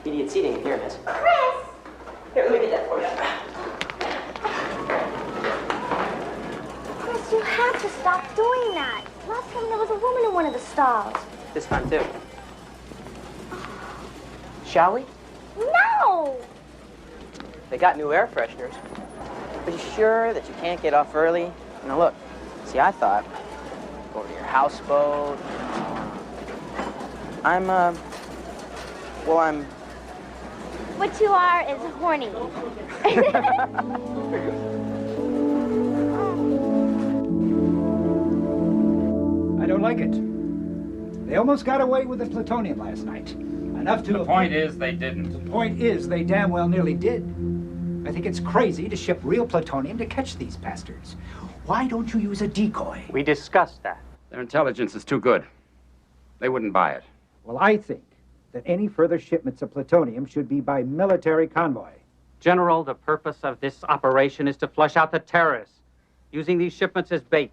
Idiot seating in here, miss. Chris! Here, let me get that for you. Chris, you have to stop doing that. Last time there was a woman in one of the stalls. This time, too. Shall we? No! They got new air fresheners. Are you sure that you can't get off early? Now, look. See, I thought, go over to your houseboat. I'm What you are is horny. I don't like it. They almost got away with the plutonium last night. Enough to... The point is they didn't. The point is they damn well nearly did. I think it's crazy to ship real plutonium to catch these bastards. Why don't you use a decoy? We discussed that. Their intelligence is too good. They wouldn't buy it. Well, I think that any further shipments of plutonium should be by military convoy. General, the purpose of this operation is to flush out the terrorists, using these shipments as bait.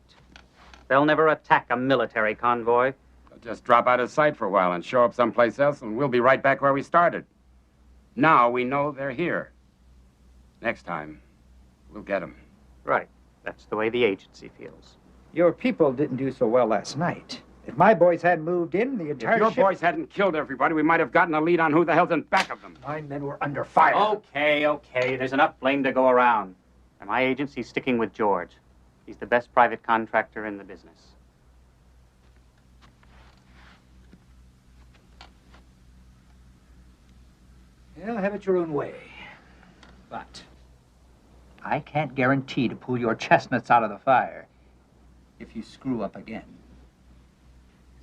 They'll never attack a military convoy. They'll just drop out of sight for a while and show up someplace else, and we'll be right back where we started. Now we know they're here. Next time, we'll get them. Right. That's the way the agency feels. Your people didn't do so well last night. If my boys hadn't moved in, the entire If your ship... boys hadn't killed everybody, we might have gotten a lead on who the hell's in back of them. My men were under fire. Okay. There's enough blame to go around. And my agency's sticking with George. He's the best private contractor in the business. Well, have it your own way. But I can't guarantee to pull your chestnuts out of the fire if you screw up again.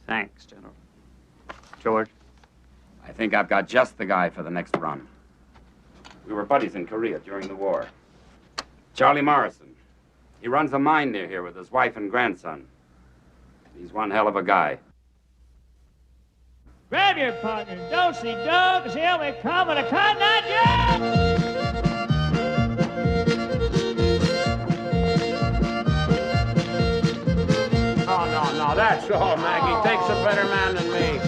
Thanks, General. George? I think I've got just the guy for the next run. We were buddies in Korea during the war. Charlie Morrison. He runs a mine near here with his wife and grandson. He's one hell of a guy. Grab your partner, don't see dog, 'cause here we come with a Cotton Eye Joe! Oh, no, that's all, Maggie. Takes a better man than me.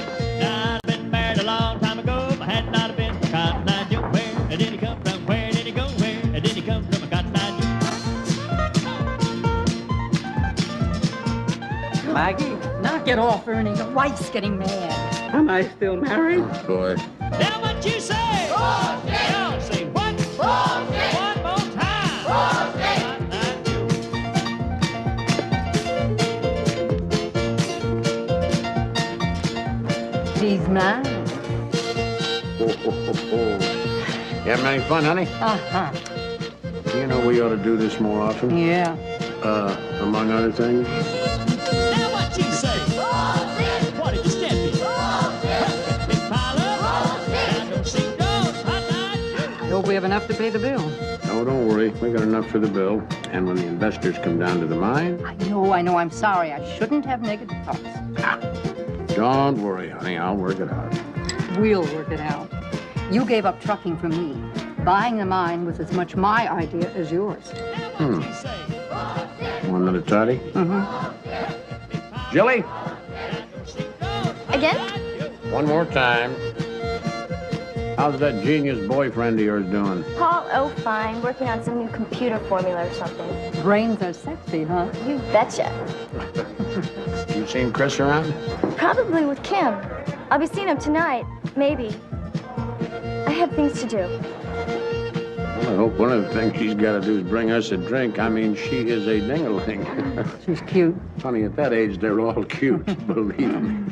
I'd been married a long time ago, but had not been for Cotton Eye Joe. Where did he come from? Where did he go? Where did he come from? A Cotton Eye Joe. Maggie, knock it off, Ernie. The wife's getting mad. Am I still married? Oh, boy. Now what you say? Bullshit! Y'all say what? Bullshit! One more time. Bullshit! Cotton Eye Joe. She's mine. You having any fun, honey? Uh-huh. You know we ought to do this more often. Yeah. Among other things. Now what you say? Bullshit! What did you step in? Bullshit! Big pile up? Bullshit! Now don't see dogs, Cotton Eye Joe. Hope we have enough to pay the bill. No, don't worry. We got enough for the bill. And when the investors come down to the mine... I know. I'm sorry. I shouldn't have negative thoughts. Don't worry, honey. I'll work it out. We'll work it out. You gave up trucking for me. Buying the mine was as much my idea as yours. Now what you say? One minute, Toddy. Mm-hmm. Jilly, Again? one more time. How's that genius boyfriend of yours doing? Paul, oh, fine. Working on some new computer formula or something. Brains are sexy, huh? You betcha. You seen Chris around? Probably with Kim. I'll be seeing him tonight. Maybe. I have things to do. Well, I hope one of the things she's got to do is bring us a drink. I mean, she is a ding-a-ling. She's cute. Honey, at that age, they're all cute, believe me.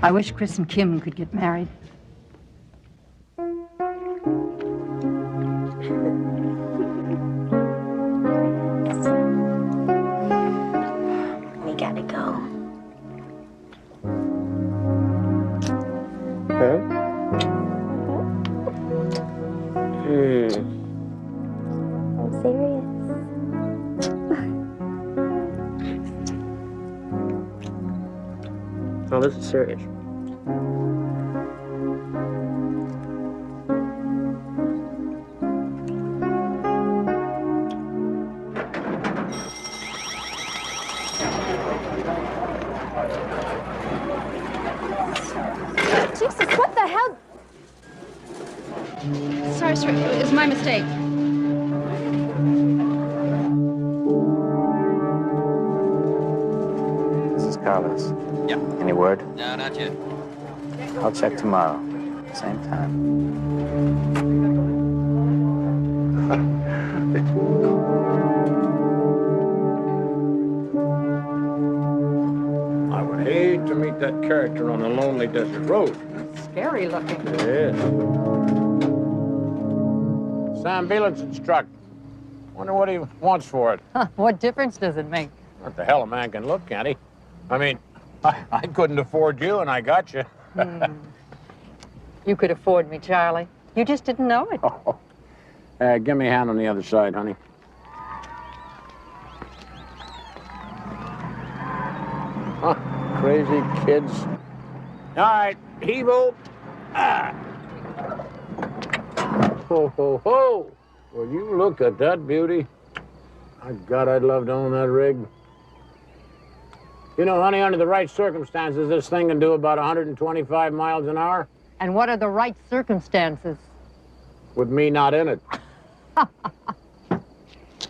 I wish Chris and Kim could get married. We gotta go. I'm serious. Oh, this is serious. Jesus, what the hell Sorry, sir. It was my mistake. This is Carlos. Yeah. Any word? No, not yet. I'll check tomorrow. Same time. I would hate to meet that character on a lonely desert road. Scary looking. Yeah. Sam Bielen's struck. Wonder what he wants for it. Huh, what difference does it make? What the hell a man can look, can't he? I mean, I couldn't afford you, and I got you. You could afford me, Charlie. You just didn't know it. Oh. Give me a hand on the other side, honey. Huh, crazy kids. All right, heave-o. Ah. Ho, ho, ho. Well, you look at that beauty. My God, I'd love to own that rig. You know, honey, under the right circumstances, this thing can do about 125 miles an hour. And what are the right circumstances? With me not in it.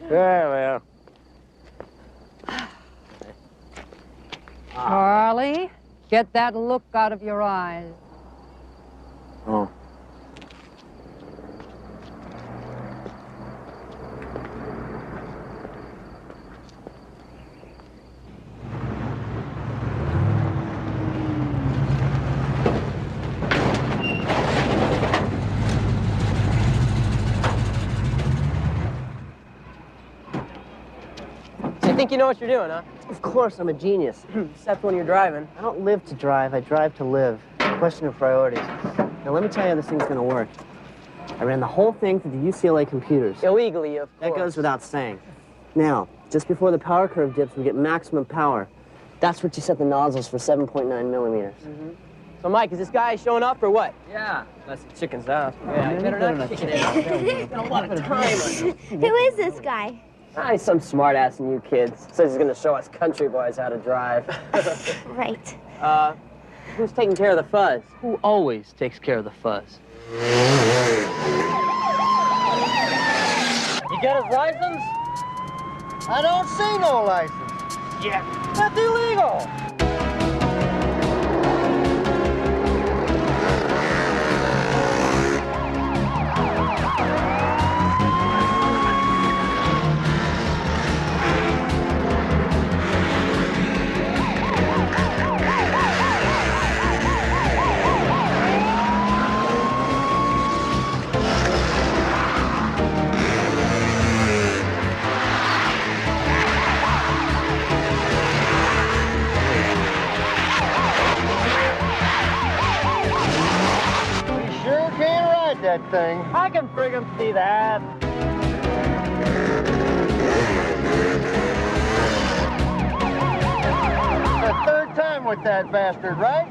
Yeah, well. Charlie, get that look out of your eyes. Oh. So you think you know what you're doing, huh? Of course, I'm a genius. Except when you're driving. I don't live to drive, I drive to live. It's a question of priorities. Now, let me tell you how this thing's gonna work. I ran the whole thing through the UCLA computers. Illegally, of course. That goes without saying. Now, just before the power curve dips, we get maximum power. That's what you set the nozzles for 7.9 millimeters. So, Mike, is this guy showing up or what? Yeah, that's the chicken's out. Yeah, better not kick it in. Spent a lot of time on it. Who is this guy? Ah, he's some smartass in you kids. Says he's gonna show us country boys how to drive. Right. Who's taking care of the fuzz? Who always takes care of the fuzz? You got his license? I don't see no license. Yeah. That's illegal. That thing. I can friggin' see that. The third time with that bastard, right?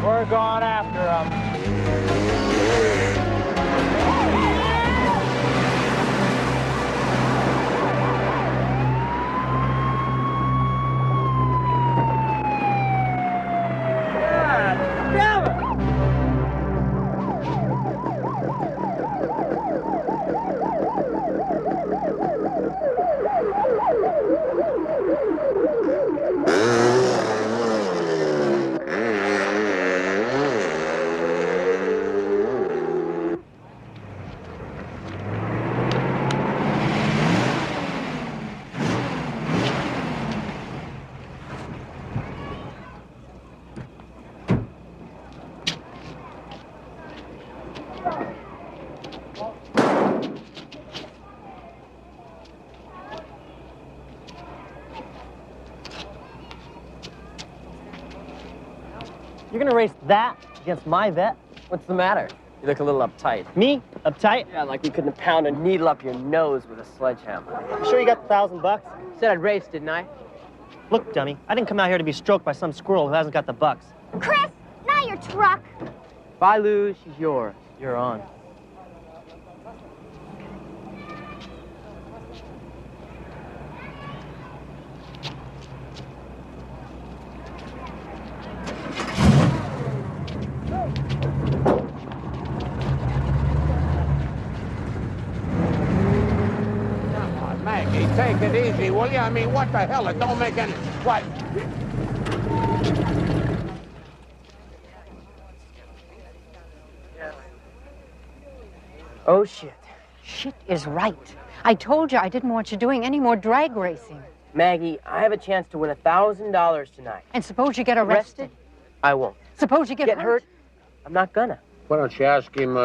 We're going after him. God damn it! You're gonna race that against my bet? What's the matter? You look a little uptight. Me? Uptight? Yeah, like you couldn't pound a needle up your nose with a sledgehammer. You sure you got the $1,000? Said I'd race, didn't I? Look, dummy, I didn't come out here to be stroked by some squirrel who hasn't got the bucks. Chris, not your truck. If I lose, she's yours. You're on. Maggie, take it easy, will you? I mean, what the hell? It don't make any... What? Oh, shit. Shit is right. I told you I didn't want you doing any more drag racing. Maggie, I have a chance to win $1,000 tonight. And suppose you get arrested? I won't. Suppose you get hurt? I'm not gonna. Why don't you ask him,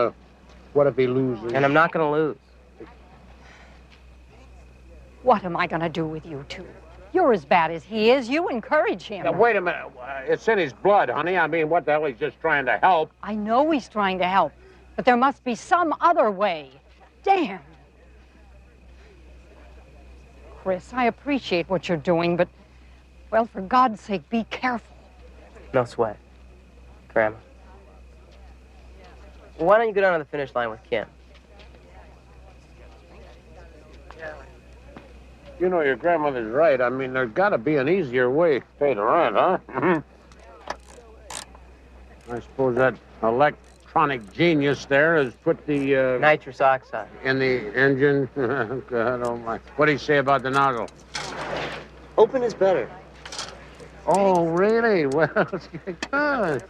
what if he loses? And I'm not gonna lose. What am I going to do with you two? You're as bad as he is. You encourage him. Now, wait a minute. It's in his blood, honey. I mean, what the hell? He's just trying to help. I know he's trying to help, but there must be some other way. Damn. Chris, I appreciate what you're doing, but, well, for God's sake, be careful. No sweat. Grandma. Why don't you go down to the finish line with Kim? You know, your grandmother's right. I mean, there's got to be an easier way to pay the rent, huh? I suppose that electronic genius there has put the... nitrous oxide. In the engine. God, oh, my. What do you say about the nozzle? Open is better. Oh, really? Well, good.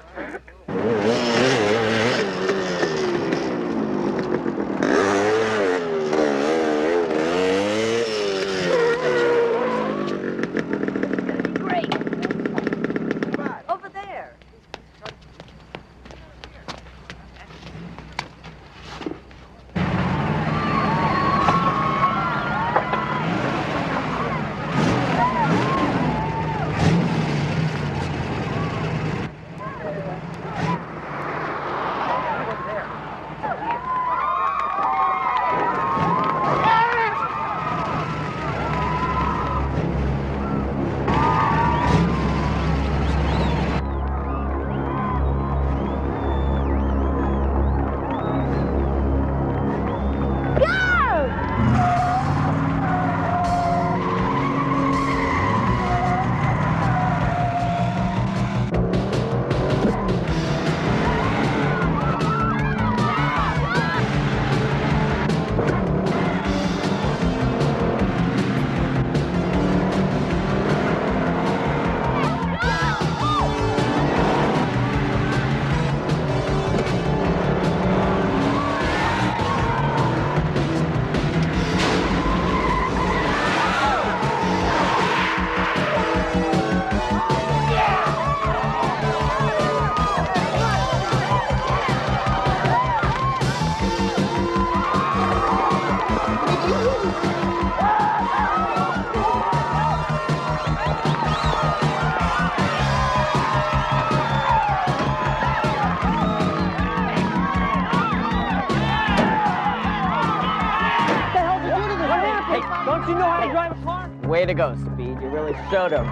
Way to go, Speed. You really showed him.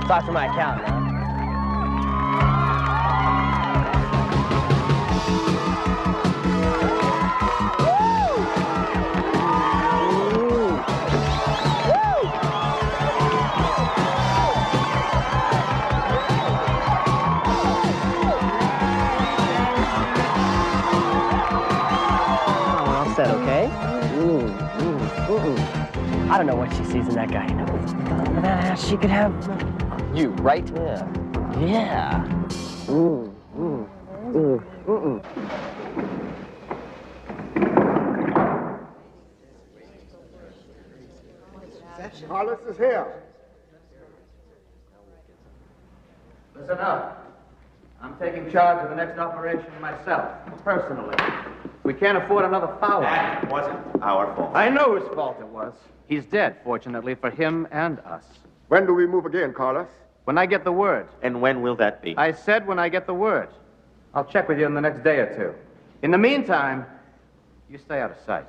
Talk to my accountant, huh? All set, okay? I don't know what she sees in that guy. With that ass, she could have... You, right? Yeah. Yeah. Carlos is here. Listen up. I'm taking charge of the next operation myself, personally. We can't afford another foul. That wasn't our fault. I know whose fault it was. He's dead, fortunately, for him and us. When do we move again, Carlos? When I get the word. And when will that be? I said when I get the word. I'll check with you in the next day or two. In the meantime, you stay out of sight.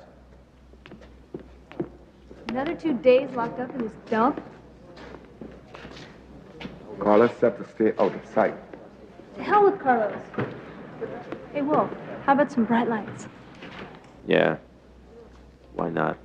Another 2 days locked up in this dump? Carlos set to stay out of sight. To hell with Carlos. Hey, Wolf, how about some bright lights? Yeah. Why not?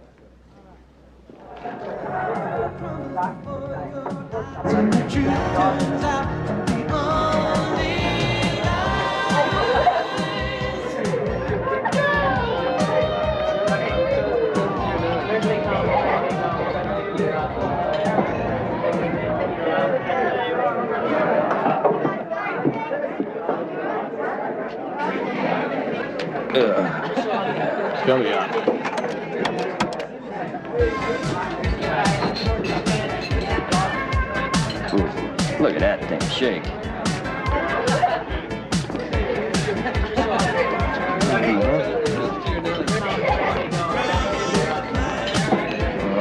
Fill me up. Ooh, look at that thing shake.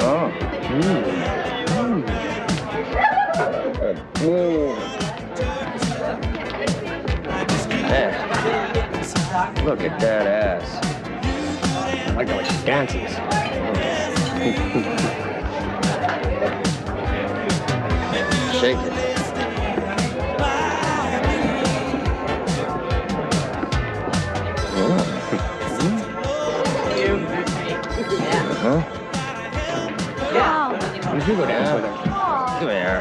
Oh. Yeah. Look at that ass. I like it like it dances. Shake it. Huh? Wow. Did you go down with her? Come here.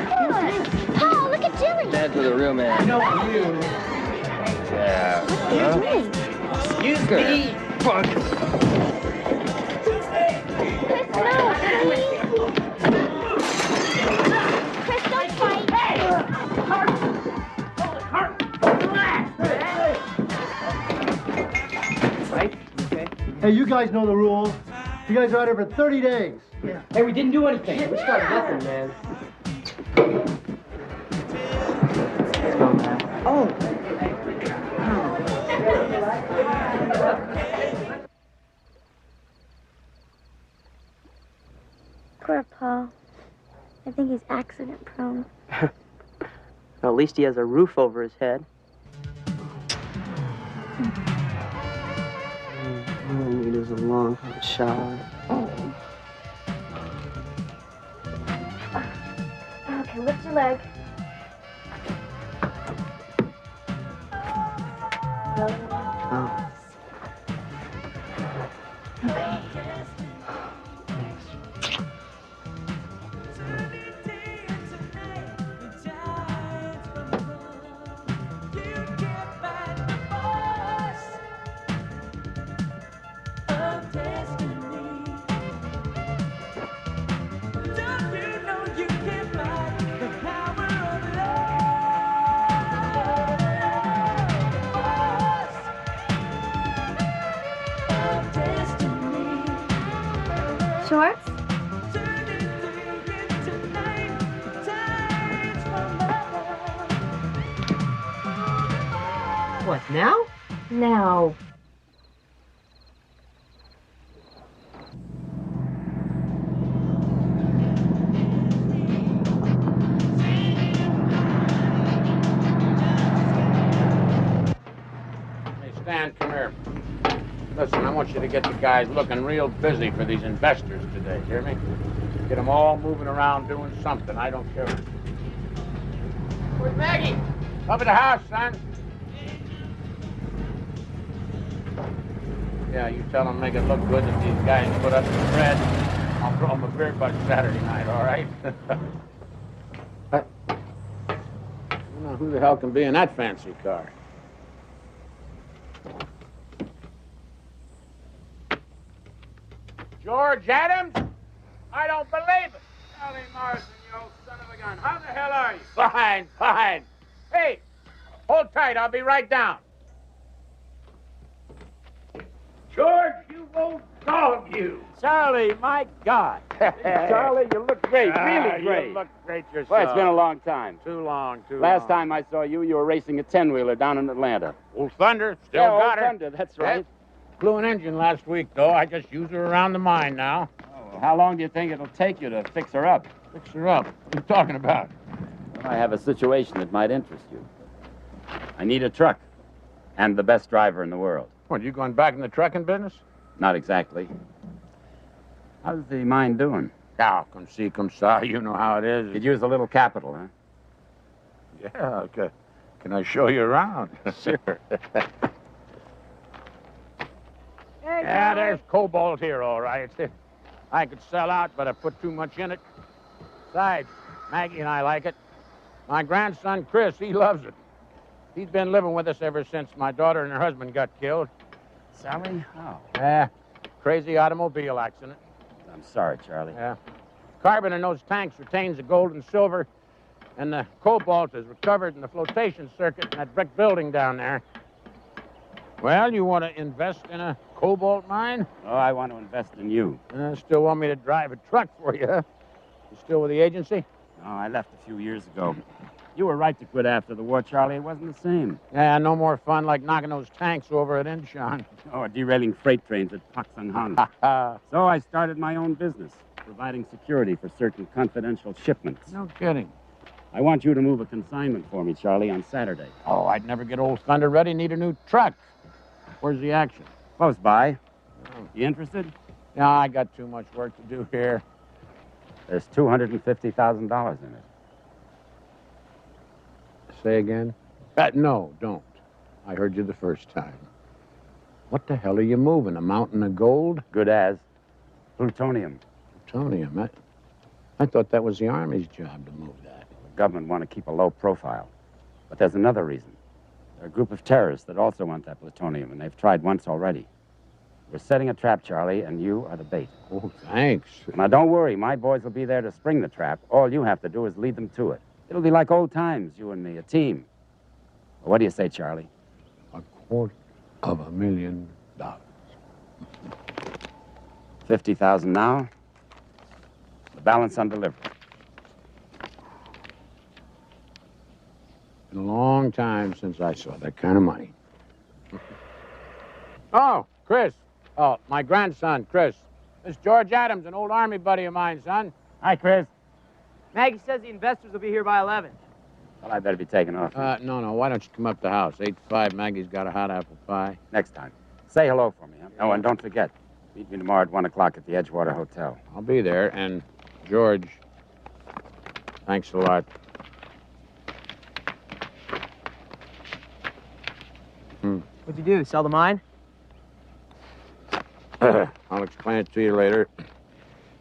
Paul, look at Jimmy. Dad for the real man. No, you. Yeah. Huh? Excuse me. Fuck. Chris, no, please. Chris, don't fight. Right? Okay. Hey, you guys know the rules. You guys are out here for 30 days. Yeah. Hey, we didn't do anything. We started nothing, man. Let's go, man. Oh. Poor Paul. I think he's accident prone. Well, at least he has a roof over his head. All I need is a long hot shower. Okay, lift your leg. Oh. Okay. Shorts? What, now? Now. Hey, Stan, come here. Listen, I want you to get the guys looking real busy for these investors today, hear me? Get them all moving around doing something, I don't care. Where's Maggie? Up at the house, son. Yeah, you tell them make it look good that these guys put up the spread. I'll throw them a beer bug Saturday night, all right? I don't know who the hell can be in that fancy car. George Adams? I don't believe it. Charlie Morrison, you old son of a gun. How the hell are you? Fine, fine. Hey, hold tight. I'll be right down. George, you old dog, you. Charlie, my God. Charlie, you look great, really great. You look great yourself. Well, it's been a long time. Too long. Last time I saw you, you were racing a 10-wheeler down in Atlanta. Old Thunder, still Yeah, got Old her. Thunder, that's right. Blew an engine last week, though. I just use her around the mine now. Oh, how long do you think it'll take you to fix her up? Fix her up. What are you talking about? Well, I have a situation that might interest you. I need a truck. And the best driver in the world. What, you going back in the trucking business? Not exactly. How's the mine doing? Now, come see, come saw. You know how it is. Could use a little capital, huh? Yeah, okay. Can I show you around? Sure. Yeah, there's cobalt here, all right. I could sell out, but I put too much in it. Besides, Maggie and I like it. My grandson, Chris, he loves it. He's been living with us ever since my daughter and her husband got killed. Sally? How? Yeah, crazy automobile accident. I'm sorry, Charlie. Yeah. Carbon in those tanks retains the gold and silver, and the cobalt is recovered in the flotation circuit in that brick building down there. Well, you want to invest in a cobalt mine? Oh, I want to invest in you. Still want me to drive a truck for you, huh? You still with the agency? No, I left a few years ago. You were right to quit after the war, Charlie. It wasn't the same. Yeah, no more fun like knocking those tanks over at Incheon. Or derailing freight trains at Paksang Han. So I started my own business, providing security for certain confidential shipments. No kidding. I want you to move a consignment for me, Charlie, on Saturday. Oh, I'd never get Old Thunder ready. Need a new truck. Where's the action? Close by. You interested? Yeah, I got too much work to do here. There's $250,000 in it. Say again? No, don't. I heard you the first time. What the hell are you moving? A mountain of gold? Good as. Plutonium. Plutonium? I thought that was the Army's job to move that. The government want to keep a low profile. But there's another reason. There are a group of terrorists that also want that plutonium, and they've tried once already. We're setting a trap, Charlie, and you are the bait. Oh, thanks. Now, don't worry. My boys will be there to spring the trap. All you have to do is lead them to it. It'll be like old times, you and me, a team. Well, what do you say, Charlie? $250,000. 50,000 now. The balance on delivery. Been a long time since I saw that kind of money. Oh, Chris. Oh, my grandson, Chris. This is George Adams, an old Army buddy of mine, son. Hi, Chris. Maggie says the investors will be here by 11. Well, I better be taking off. No. Why don't you come up to the house? 8 to 5, Maggie's got a hot apple pie. Next time. Say hello for me, huh? Oh, and don't forget, meet me tomorrow at 1 o'clock at the Edgewater Hotel. I'll be there, and George, thanks a lot. What'd you do, sell the mine? I'll explain it to you later.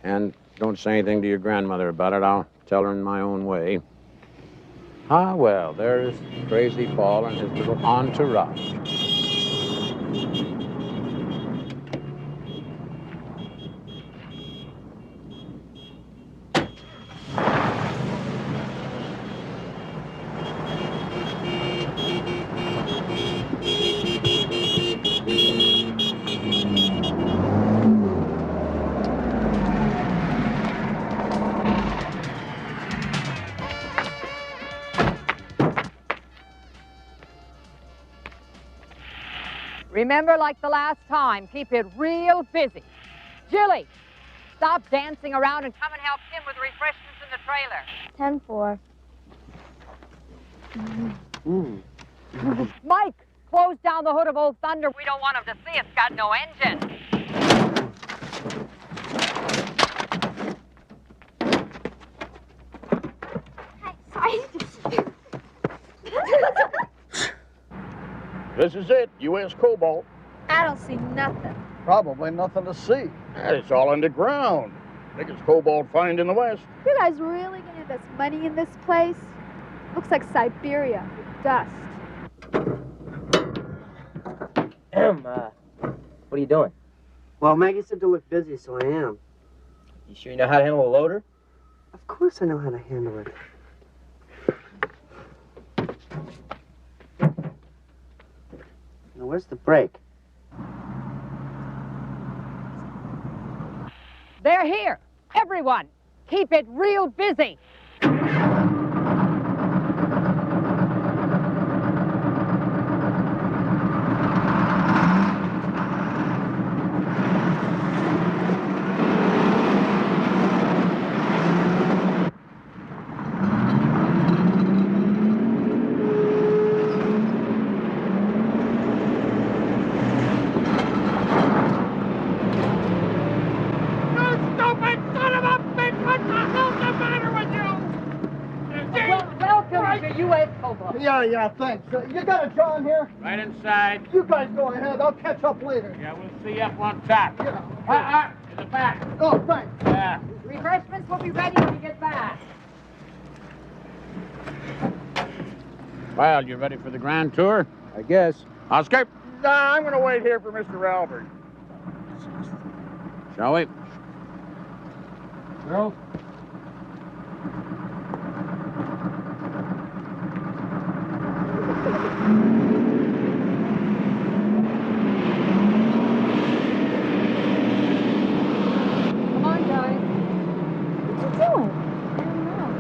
And don't say anything to your grandmother about it. I'll tell her in my own way. Ah, well, there's Crazy Paul and his little entourage. Remember, like the last time, keep it real busy. Jilly, stop dancing around and come and help Kim with the refreshments in the trailer. 10-4. Mike, close down the hood of Old Thunder. We don't want him to see it's got no engine. This is it, U.S. Cobalt. I don't see nothing. Probably nothing to see. It's all underground. Biggest cobalt find in the West. You guys really gonna invest money in this place? Looks like Siberia with dust. What are you doing? Well, Maggie said to look busy, so I am. You sure you know how to handle a loader? Of course I know how to handle it. Now, where's the brake? They're here. Everyone, keep it real busy. Yeah, thanks. You got a John here? Right inside. You guys go ahead. I'll catch up later. Yeah, we'll see you up on top. Yeah. In the back. Oh, thanks. Yeah. Refreshments will be ready when you get back. Well, you ready for the grand tour? I guess. Oscar? Nah, I'm going to wait here for Mr. Albert. Shall we? Girls? Come on, guys. What are you doing? I don't know.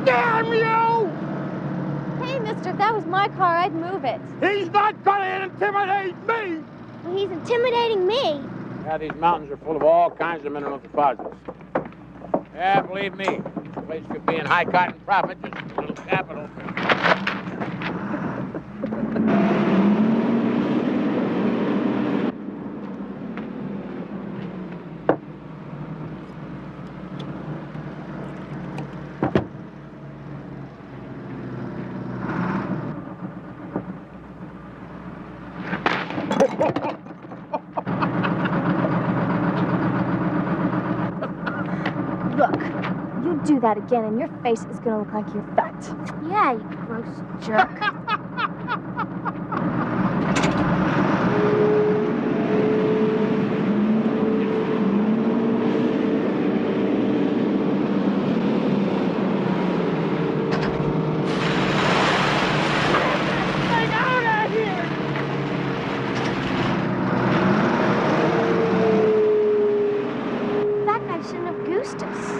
Damn you! Hey, mister, if that was my car, I'd move it. He's not going to intimidate me! Well, he's intimidating me. Yeah, these mountains are full of all kinds of mineral deposits. Yeah, believe me, this place could be in high cotton profit, just a little capital. Look, you do that again and your face is gonna look like you're fat. Yeah, you gross jerk. That guy shouldn't have goosed us.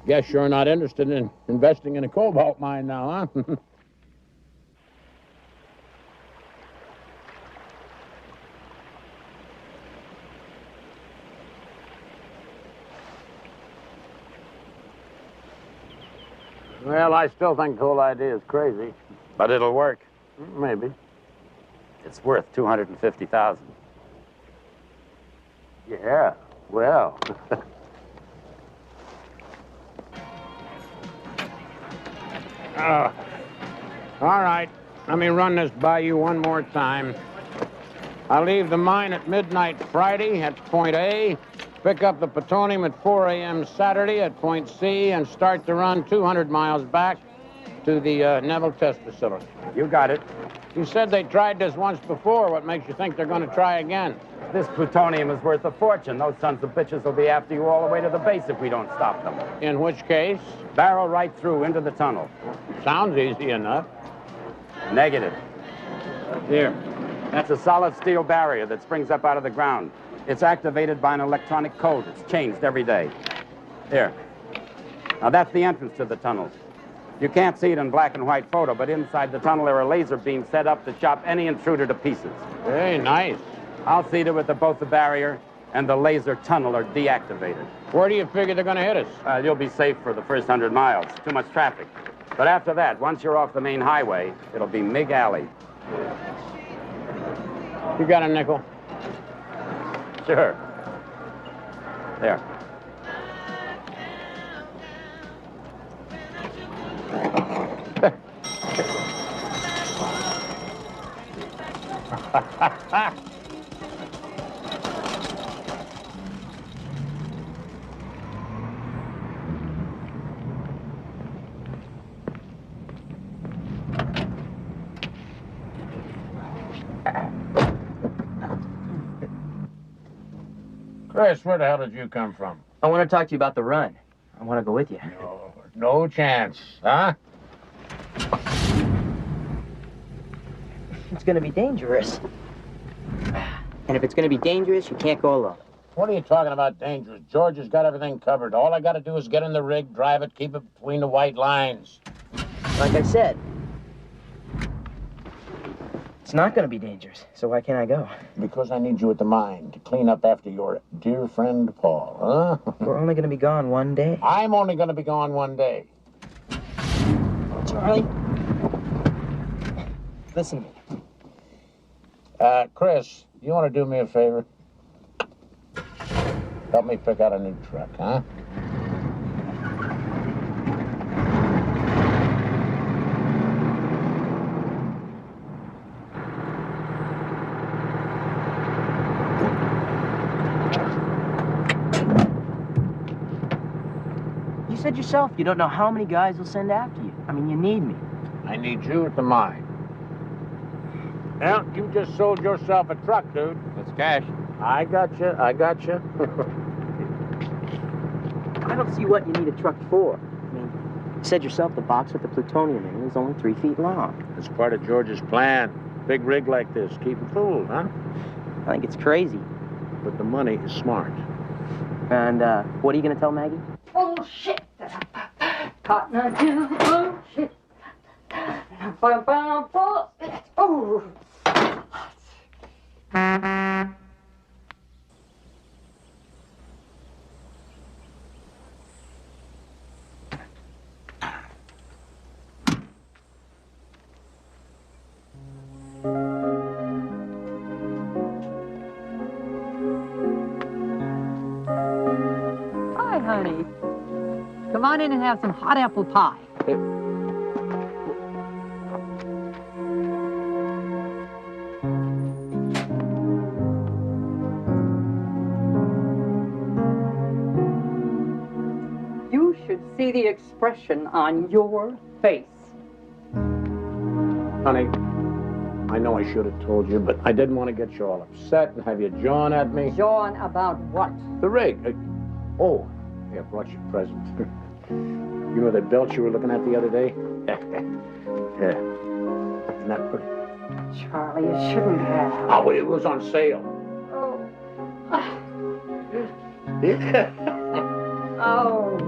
I guess you're not interested in investing in a cobalt mine now, huh? Well, I still think the whole idea is crazy. But it'll work. Maybe. It's worth $250,000. Yeah, well. All right, let me run this by you one more time. I'll leave the mine at midnight Friday at point A, pick up the plutonium at 4 a.m. Saturday at point C, and start the run 200 miles back to the Neville Test Facility. You got it. You said they tried this once before. What makes you think they're going to try again? This plutonium is worth a fortune. Those sons of bitches will be after you all the way to the base if we don't stop them. In which case? Barrel right through into the tunnel. Sounds easy enough. Negative. Here. That's a solid steel barrier that springs up out of the ground. It's activated by an electronic code. It's changed every day. Here. Now, that's the entrance to the tunnels. You can't see it in black and white photo, but inside the tunnel there are laser beams set up to chop any intruder to pieces. Very nice. I'll see to it that both the barrier and the laser tunnel are deactivated. Where do you figure they're going to hit us? You'll be safe for the first 100 miles. Too much traffic. But after that, once you're off the main highway, it'll be Mig Alley. You got a nickel? Sure. There. Chris, where the hell did you come from? I want to talk to you about the run. I want to go with you. No chance, huh? It's going to be dangerous. And if it's going to be dangerous, you can't go alone. What are you talking about dangerous? George has got everything covered. All I got to do is get in the rig, drive it, keep it between the white lines. Like I said, it's not going to be dangerous, so why can't I go? Because I need you at the mine to clean up after your dear friend Paul, huh? We're only going to be gone one day. I'm only going to be gone one day. Charlie, listen to me. Chris, you want to do me a favor? Help me pick out a new truck, huh? You said yourself you don't know how many guys will send after you. I mean, you need me. I need you at the mine. Well, you just sold yourself a truck, dude. That's cash. I got you. I got you. I don't see what you need a truck for. I mean, you said yourself the box with the plutonium in it is only 3 feet long. It's part of George's plan. Big rig like this, keep him fooled, huh? I think it's crazy. But the money is smart. And what are you going to tell Maggie? Bullshit. Cotton Eye Joe, bullshit. Bullshit. Oh. Hi, honey. Come on in and have some hot apple pie. You should see the expression on your face. Honey, I know I should have told you, but I didn't want to get you all upset and have you jawing at me. Jawing about what? The rig. Oh, hey, I brought you a present. You know that belt you were looking at the other day? Yeah. Isn't that pretty? Charlie, you shouldn't have. Oh, it was on sale. Oh. Yeah. Oh.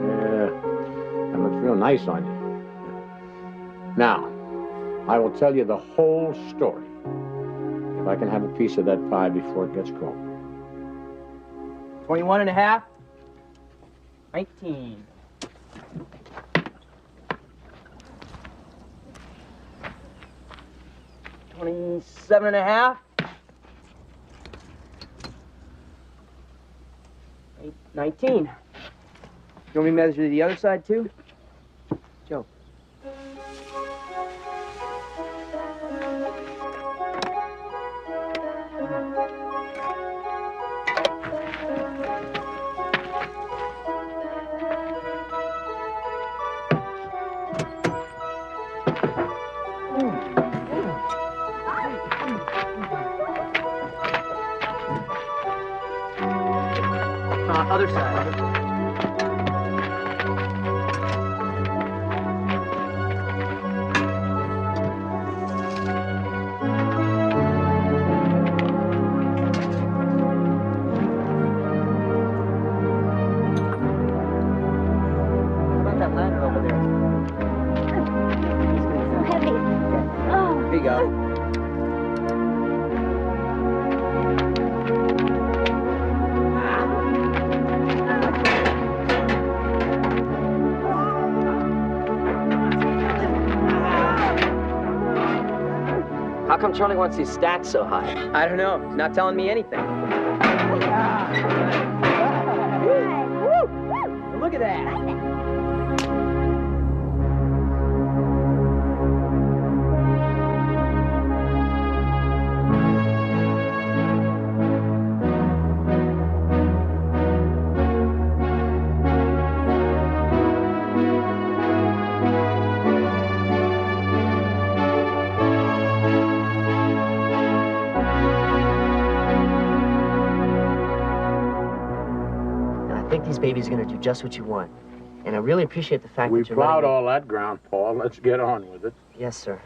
Yeah. That looks real nice on you. Now, I will tell you the whole story if I can have a piece of that pie before it gets cold. 21 and a half. 19. $27 and a half. 19. You want me to measure the other side too? Joe. Other side. What about that ladder over there? So heavy. Oh. Here you go. come Charlie wants these stacks so high? I don't know. He's not telling me anything. Look at that. I think these babies are going to do just what you want. And I really appreciate the fact We that you're plowed letting me... all that ground, Paul. Let's get on with it. Yes, sir.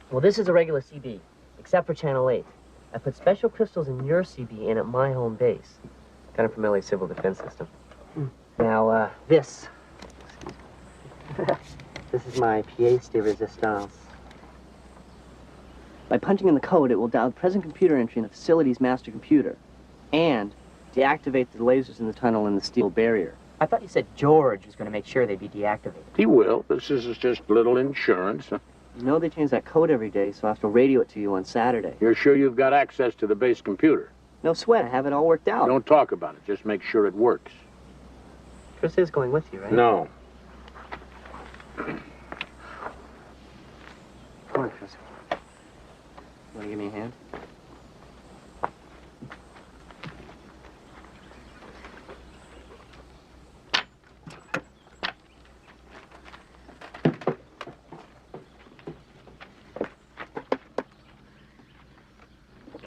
Well, this is a regular CB, except for Channel 8. I put special crystals in your CB and at my home base. Kind of from LA Civil Defense System. Now, this. This is my pièce de résistance. By punching in the code, it will dial the present computer entry in the facility's master computer and deactivate the lasers in the tunnel and the steel barrier. I thought you said George was going to make sure they'd be deactivated. He will. This is just little insurance. You know they change that code every day, so I have to radio it to you on Saturday. You're sure you've got access to the base computer? No sweat. I have it all worked out. Don't talk about it. Just make sure it works. Chris is going with you, right? No. Come on, Chris. Want to give me a hand?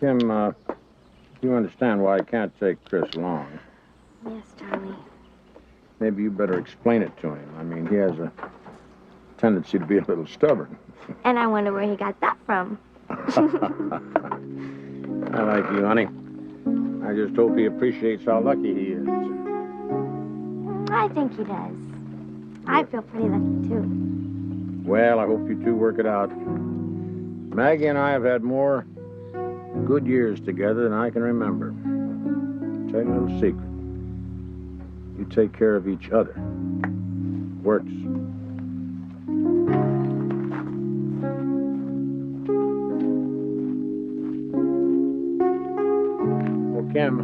Kim, you understand why I can't take Chris along. Yes, Charlie. Maybe you better explain it to him. I mean, he has a tendency to be a little stubborn. And I wonder where he got that from. I like you, honey. I just hope he appreciates how lucky he is. I think he does. I feel pretty lucky, too. Well, I hope you two work it out. Maggie and I have had more good years together than I can remember. Tell you a little secret. You take care of each other. Works. Well, Kim,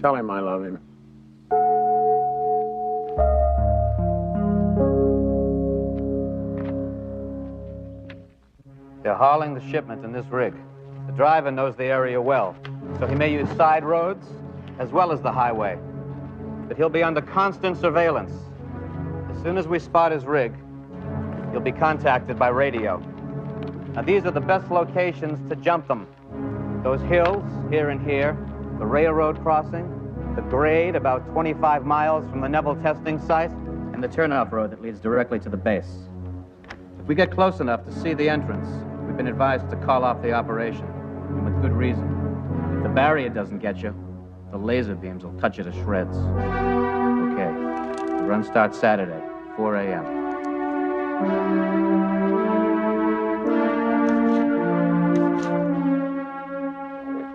tell him I love him. They're hauling the shipment in this rig. The driver knows the area well, so he may use side roads as well as the highway. But he'll be under constant surveillance. As soon as we spot his rig, he'll be contacted by radio. Now, these are the best locations to jump them. Those hills, here and here, the railroad crossing, the grade about 25 miles from the Neville testing site, and the turnout road that leads directly to the base. If we get close enough to see the entrance, we've been advised to call off the operation, and with good reason. If the barrier doesn't get you, the laser beams will cut you to shreds. Okay, the run starts Saturday, 4 a.m.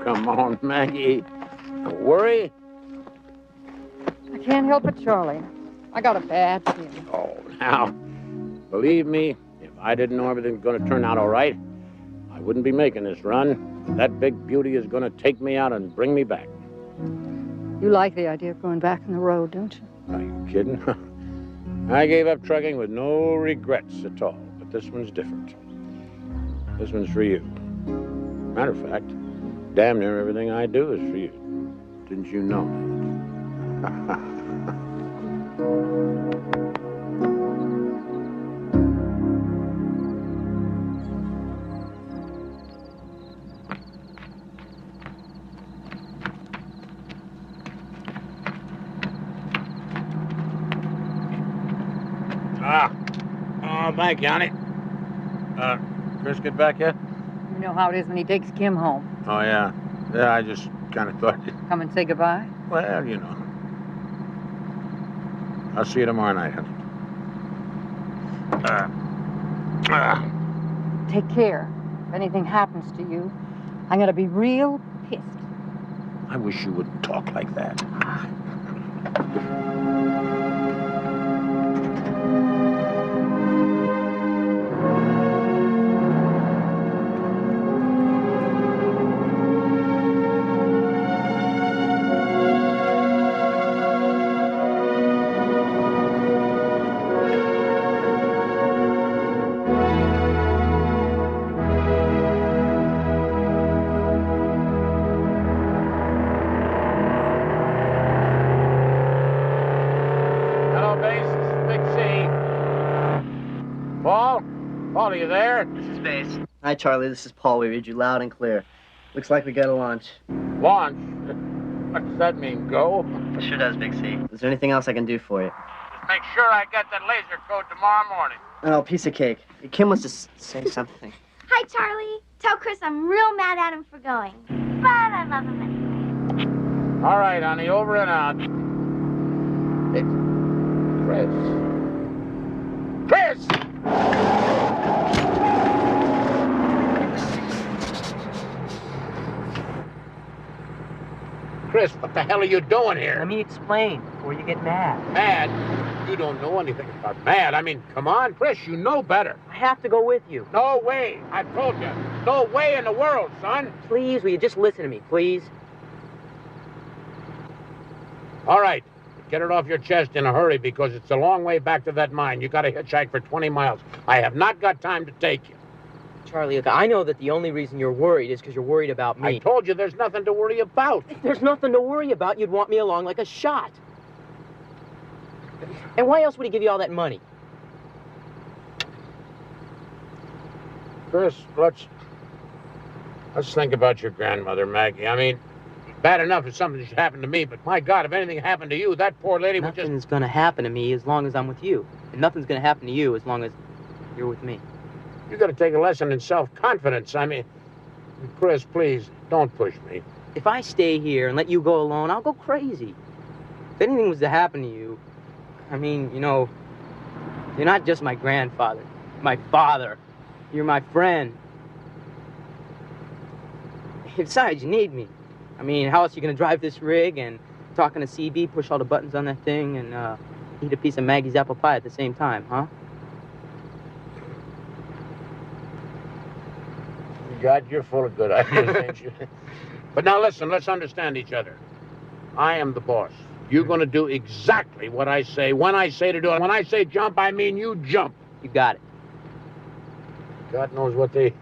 Come on, Maggie. Don't worry. I can't help it, Charlie. I got a bad feeling. Oh, now, believe me, if I didn't know everything was going to turn out all right, I wouldn't be making this run. That big beauty is going to take me out and bring me back. You like the idea of going back on the road, don't you? Are you kidding? I gave up trucking with no regrets at all, but this one's different. This one's for you. Matter of fact, damn near everything I do is for you. Didn't you know that? Oh, thank you, honey. Chris get back yet? You know how it is when he takes Kim home. Oh, yeah. Yeah, I just kind of thought you'd... Come and say goodbye? Well, you know. I'll see you tomorrow night, honey. Take care. If anything happens to you, I'm going to be real pissed. I wish you wouldn't talk like that. you there? This is Base. Hi, Charlie. This is Paul. We read you loud and clear. Looks like we got a launch. Launch? What does that mean, go? It sure does, Big C. Is there anything else I can do for you? Just make sure I get that laser code tomorrow morning. Oh, piece of cake. Kim wants to say something. Hi, Charlie. Tell Chris I'm real mad at him for going. But I love him anyway. All right, honey, over and out. Hey, Chris! Chris, what the hell are you doing here? Let me explain before you get mad. Mad? You don't know anything about mad. I mean, come on, Chris, you know better. I have to go with you. No way. I told you. No way in the world, son. Please, will you just listen to me, please? All right. Get it off your chest in a hurry because it's a long way back to that mine. You got to hitchhike for 20 miles. I have not got time to take you. Charlie, look, I know that the only reason you're worried is because you're worried about me. I told you there's nothing to worry about. If there's nothing to worry about, you'd want me along like a shot. And why else would he give you all that money? Chris, let's think about your grandmother, Maggie. I mean, bad enough if something should happen to me, but my God, if anything happened to you, that poor lady would just... Nothing's gonna happen to me as long as I'm with you. And nothing's gonna happen to you as long as you're with me. You gotta take a lesson in self-confidence. I mean, Chris, please, don't push me. If I stay here and let you go alone, I'll go crazy. If anything was to happen to you, I mean, you know, you're not just my grandfather, my father. You're my friend. Besides, you need me. I mean, how else are you gonna drive this rig and talking to CB, push all the buttons on that thing, and eat a piece of Maggie's apple pie at the same time, huh? God, you're full of good ideas, ain't you? But now listen, let's understand each other. I am the boss. You're going to do exactly what I say when I say to do it. When I say jump, I mean you jump. You got it. God knows what they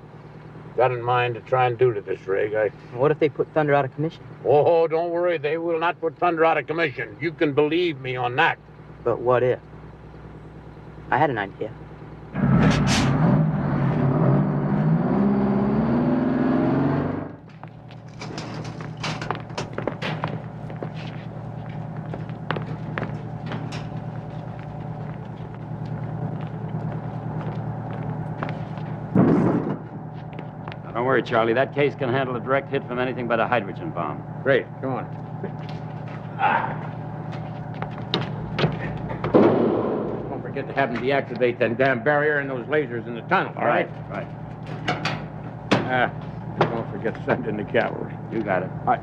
got in mind to try and do to this rig. What if they put Thunder out of commission? Oh, don't worry. They will not put Thunder out of commission. You can believe me on that. But what if? I had an idea. Don't worry, Charlie. That case can handle a direct hit from anything but a hydrogen bomb. Great. Come on. Don't forget to have them deactivate that damn barrier and those lasers in the tunnel, all right? Right. Don't forget to send in the cavalry. You got it. All right.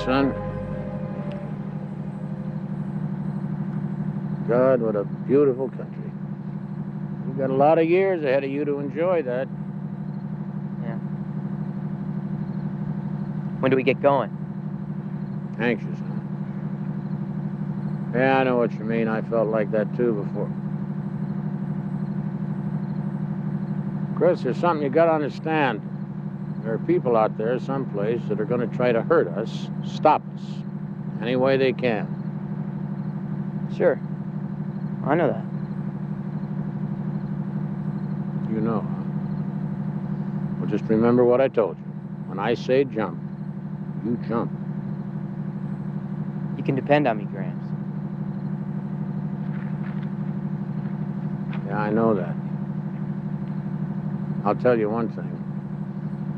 Son. God, what a beautiful country. You've got a lot of years ahead of you to enjoy that. Yeah. When do we get going? Anxious, huh? Yeah, I know what you mean. I felt like that too before. Chris, there's something you gotta understand. There are people out there someplace that are going to try to hurt us, stop us, any way they can. Sure. I know that. You know, huh? Well, just remember what I told you. When I say jump, you jump. You can depend on me, Gramps. Yeah, I know that. I'll tell you one thing.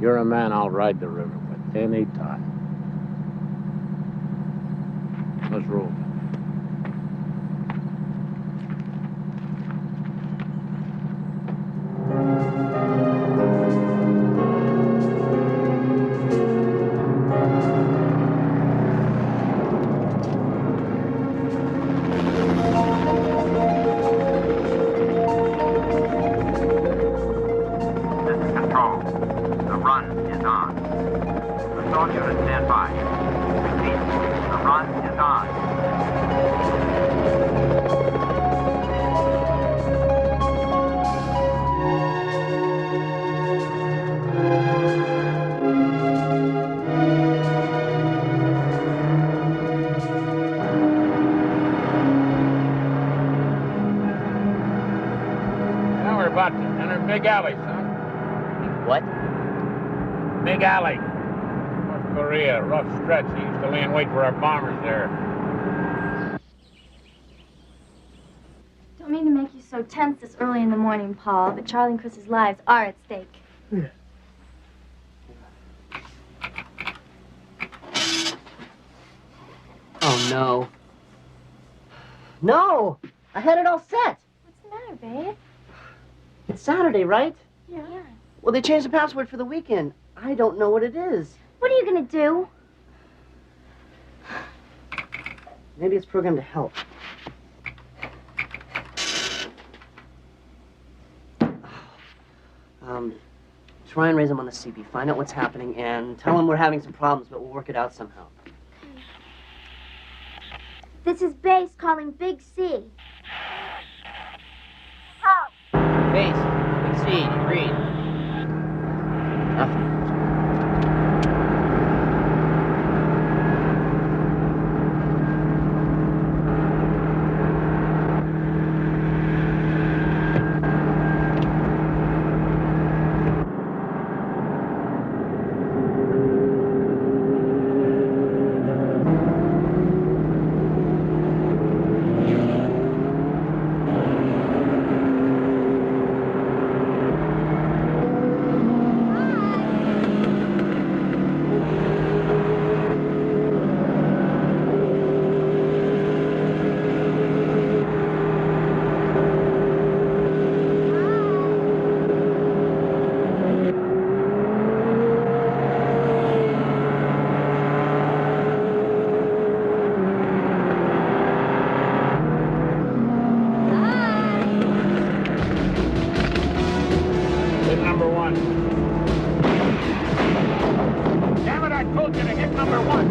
You're a man I'll ride the river with any time. Let's roll. All units stand by. Repeat, the run is on. Now we're about to enter Big Alley, son. What? Big Alley. North Korea, rough stretch. He used to lay in wait for our bombers there. Don't mean to make you so tense this early in the morning, Paul, but Charlie and Chris's lives are at stake. Oh, no. No! I had it all set. What's the matter, babe? It's Saturday, right? Yeah. Well, they changed the password for the weekend. I don't know what it is. What are you gonna do? Maybe it's programmed to help. Try and raise them on the CB. Find out what's happening and tell them we're having some problems, but we'll work it out somehow. This is Base calling Big C. Base, Big C, read. Nothing. Hit number one. Damn it, I told you to hit number one.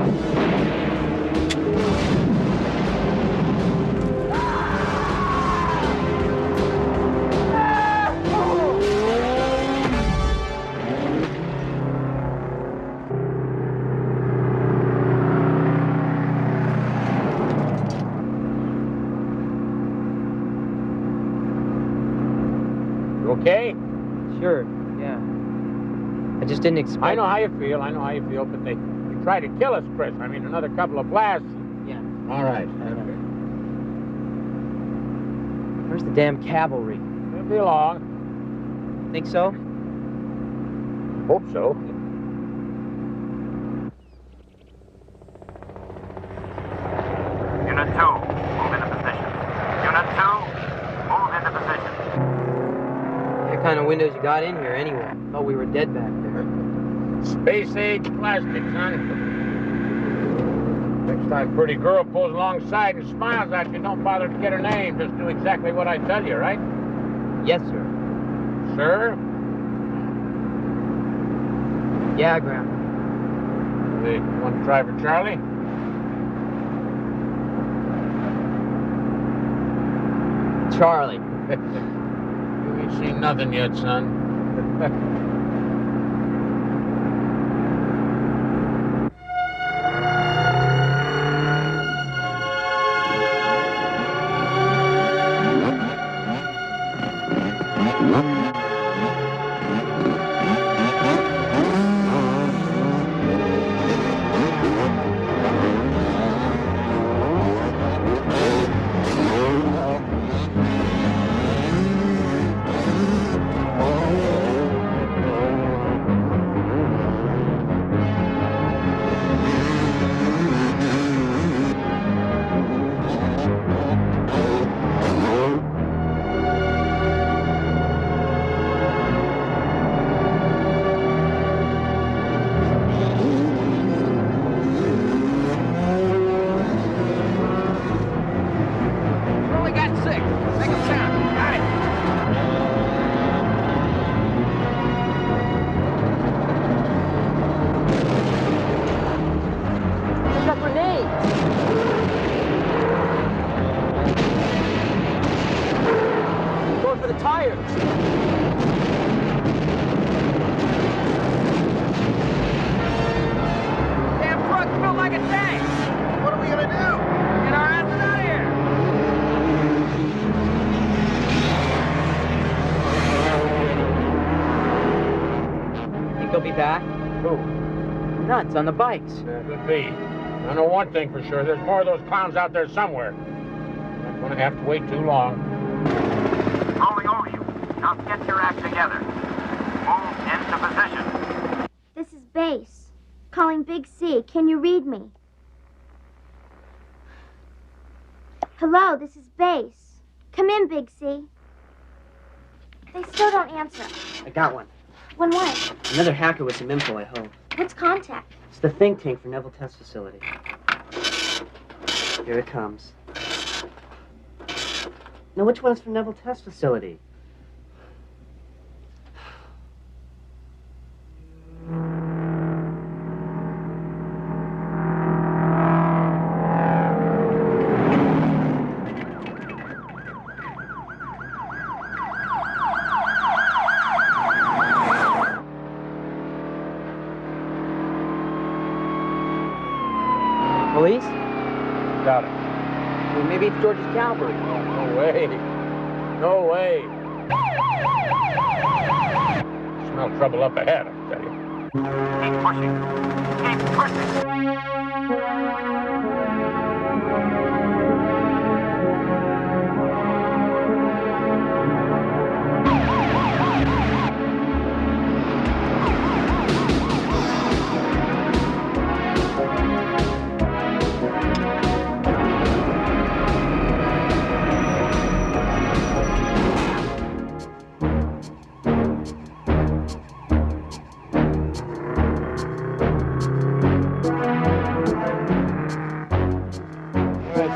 You okay? Sure, yeah. I just didn't expect... I know how you feel, but they tried to kill us, Chris. I mean, another couple of blasts. Yeah. All right. Where's the damn cavalry? It'll be long. Think so? Hope so. Unit 2, move into position. Unit 2, move into position. What kind of windows you got in here anyway? Thought we were dead back there. Space-age plastic, son. Next time pretty girl pulls alongside and smiles at you, don't bother to get her name. Just do exactly what I tell you, right? Yes, sir. Sir? Yeah, Grandpa. You want to try for Charlie? Charlie. You ain't seen nothing yet, son. Hey! What are we gonna do? Get our asses out of here! Think they'll be back? Who? Nuts on the bikes. Could be. I know one thing for sure. There's more of those clowns out there somewhere. Not gonna have to wait too long. Rolling over you. Now get your act together. Move into position. This is Base. Calling Big C. Can you read me? Hello, this is Base. Come in, Big C. They still don't answer. I got one. One what? Another hacker with some info, I hope. What's contact? It's the think tank for Neville Test Facility. Here it comes. Now, which one is for Neville Test Facility? Police? Got it. Well, maybe it's George's cavalry. No way. No way. Smell trouble up ahead, I tell you. Keep pushing. Keep pushing.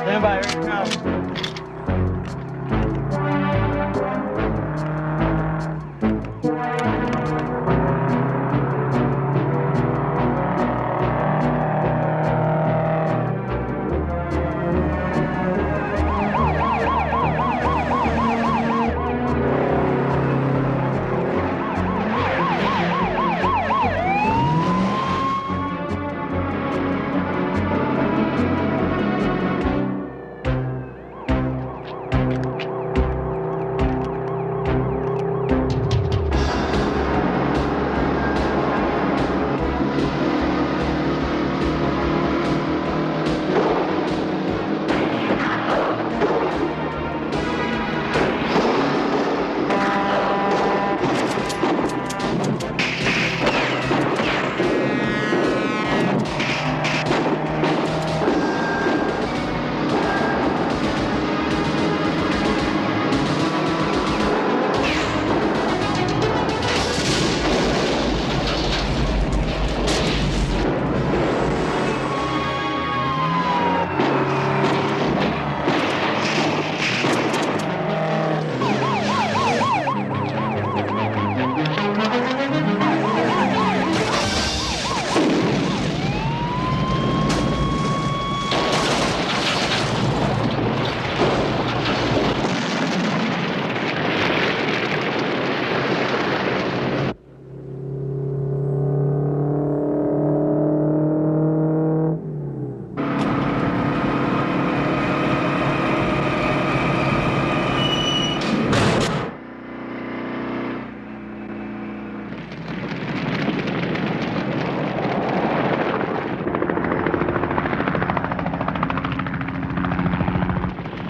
Stand by, here it comes.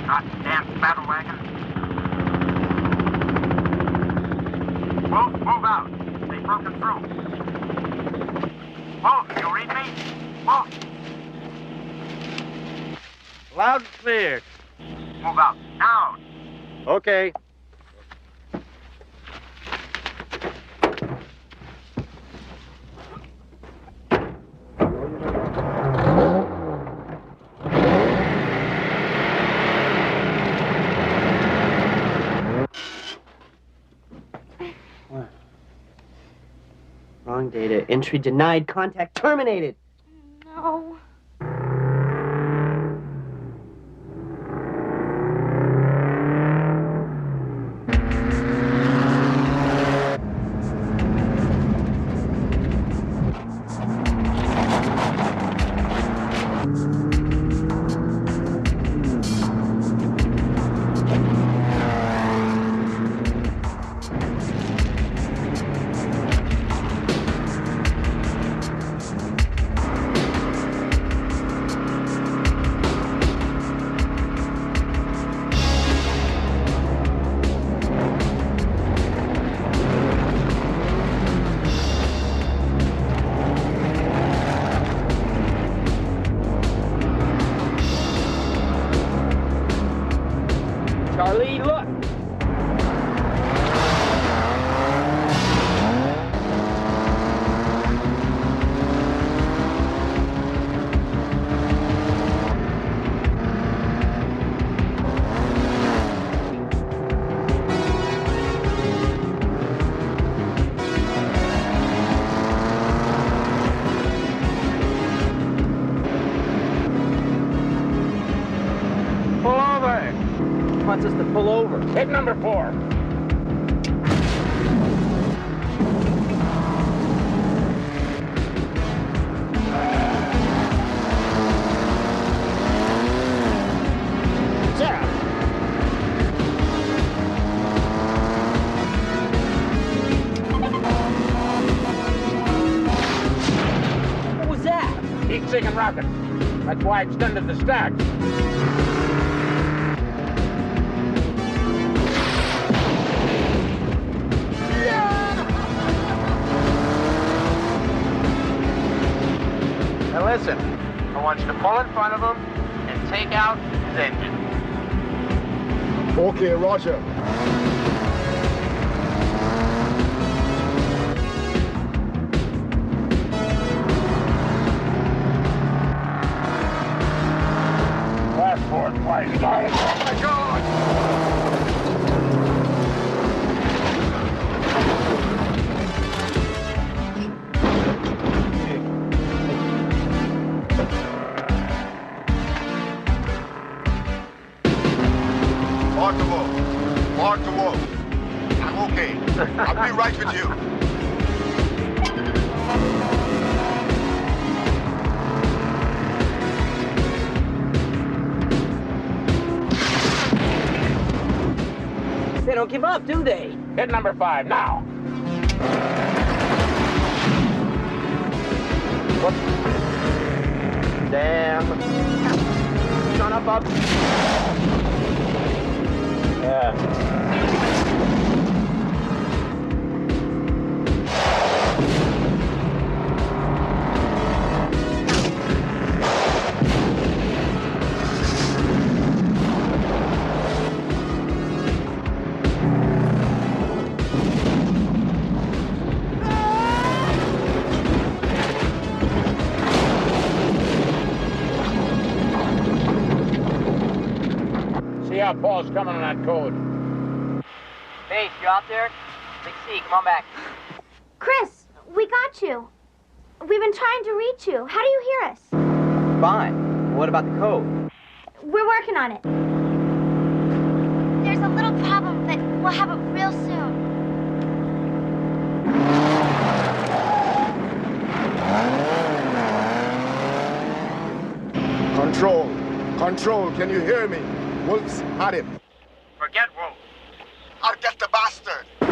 Goddamn battle wagon. Wolf, move out. They've broken through. Wolf, you read me? Wolf. Loud and clear. Move out. Now. Okay. Wrong data. Entry denied. Contact terminated. No. wants us to pull over. Hit number 4. Sarah. What was that? Heat-seeking rocket. That's why I extended the stack. Now listen, I want you to pull in front of him and take out his engine. Okay, Roger. Last 4 twice. Oh my God! Mark the wall. Mark the wall. I'm okay. I'll be right with you. They don't give up, do they? Hit number 5 now. What? Damn. Son of a... Yeah. See how Paul's coming on that code. Hey, you out there? Big C, come on back. Chris, we got you. We've been trying to reach you. How do you hear us? Fine. What about the code? We're working on it. There's a little problem, but we'll have it real soon. Control. Control, can you hear me? Wolf's at him. Forget Wolf. I'll get the bastard. You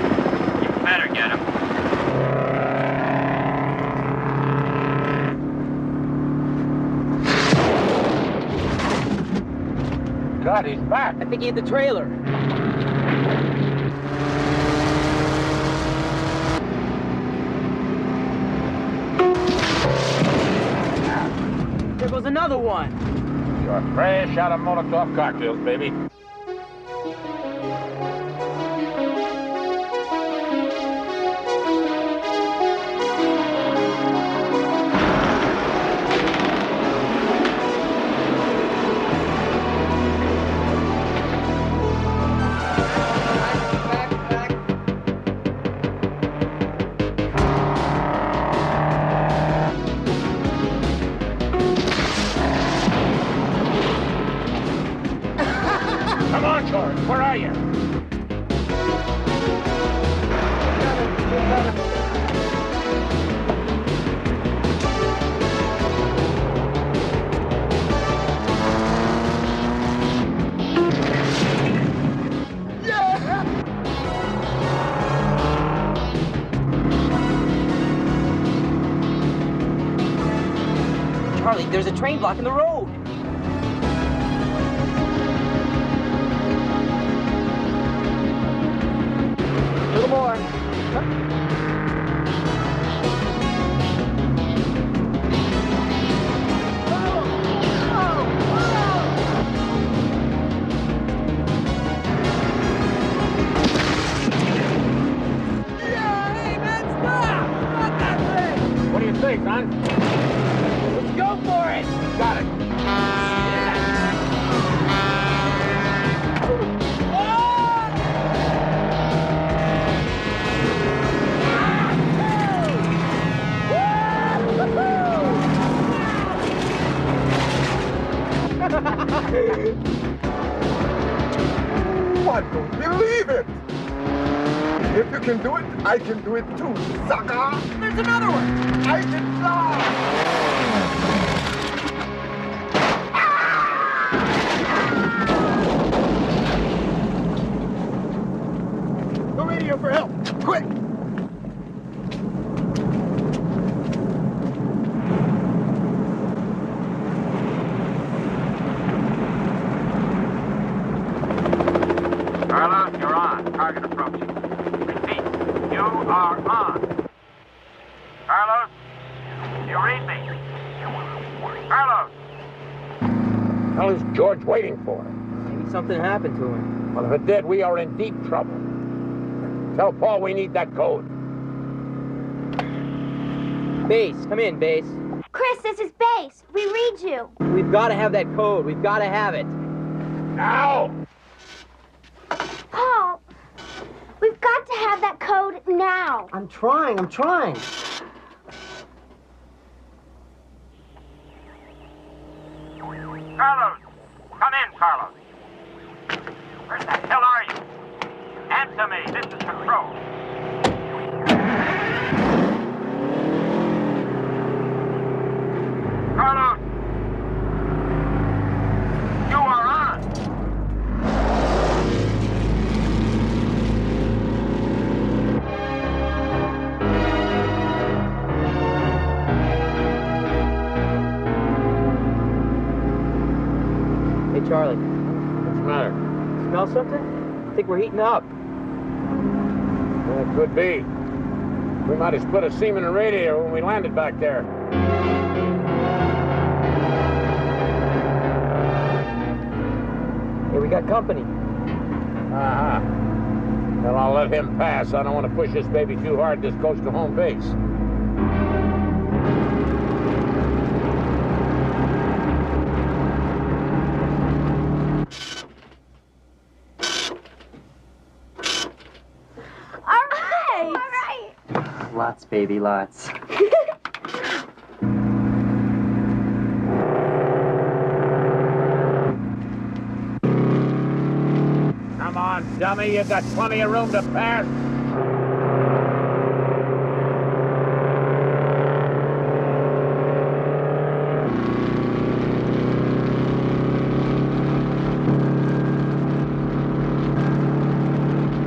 better get him. God, he's back. I think he hit the trailer. There goes another one. You're fresh out of Molotov cocktails, baby. Come on, George. Where are you? Charlie, there's a train blocking the road. A little more. What do you think, son? Let's go for it. Got it. I don't believe it. If you can do it, I can do it too, sucker. There's another one. I can fly. The radio for help, quick! Carlos, you're on. Target approaching. Repeat, you are on. Carlos, you read me? Carlos! What the hell is George waiting for? Maybe something happened to him. Well, if it did, we are in deep trouble. Tell Paul we need that code. Base, come in, Base. Chris, this is Base. We read you. We've got to have that code. We've got to have it. Now! Paul, we've got to have that code now. I'm trying. Carlos! Come in, Carlos. Where the hell are you? Answer me. This is Control. Carlos! You are on! Hey, Charlie. What's the matter? Smell something? I think we're heating up. Well, it could be. We might have split a seam in the radiator when we landed back there. Hey, we got company. Uh-huh. Well, I'll let him pass. I don't want to push this baby too hard this close to home base. All right. Lots, baby, lots. Come on, dummy. You got plenty of room to pass.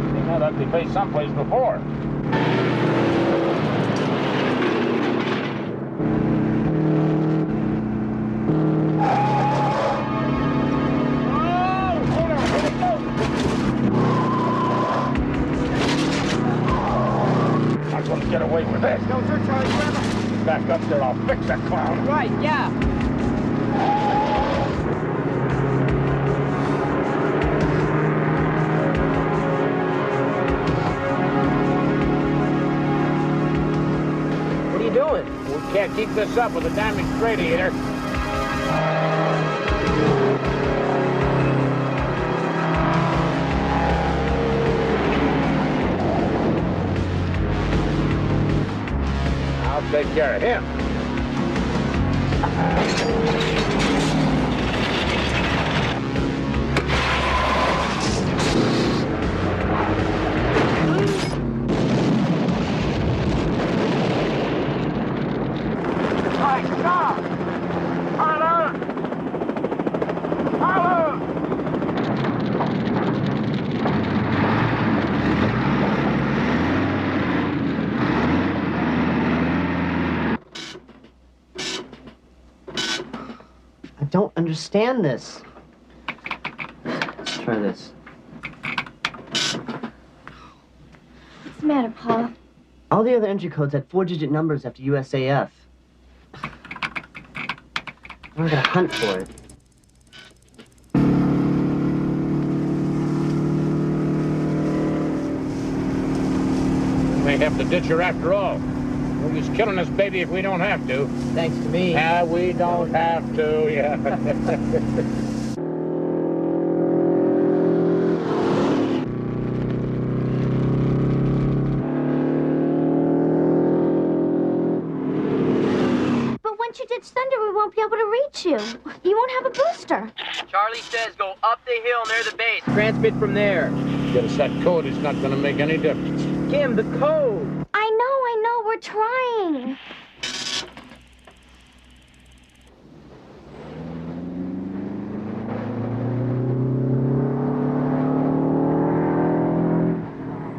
Seen that ugly face someplace before. Get away with this. No, sir, Charlie, grab him. Back up there, I'll fix that clown. Right, yeah. What are you doing? We can't keep this up with a damaged radiator. I'll take care of him. Hey, stop! Carlos! Carlos! I don't understand this. Let's try this. What's the matter, Paul? All the other entry codes had 4-digit numbers after USAF. I'm gonna hunt for it. We may have to ditch her after all. We're just killing this baby if we don't have to. Thanks to me. Yeah, we don't have to, yeah. But once you ditch Thunder, we won't won't be able to reach you. You won't have a booster. Charlie says go up the hill near the base. Transmit from there. Get a set code, it's not gonna make any difference. Kim, the code. I know, we're trying.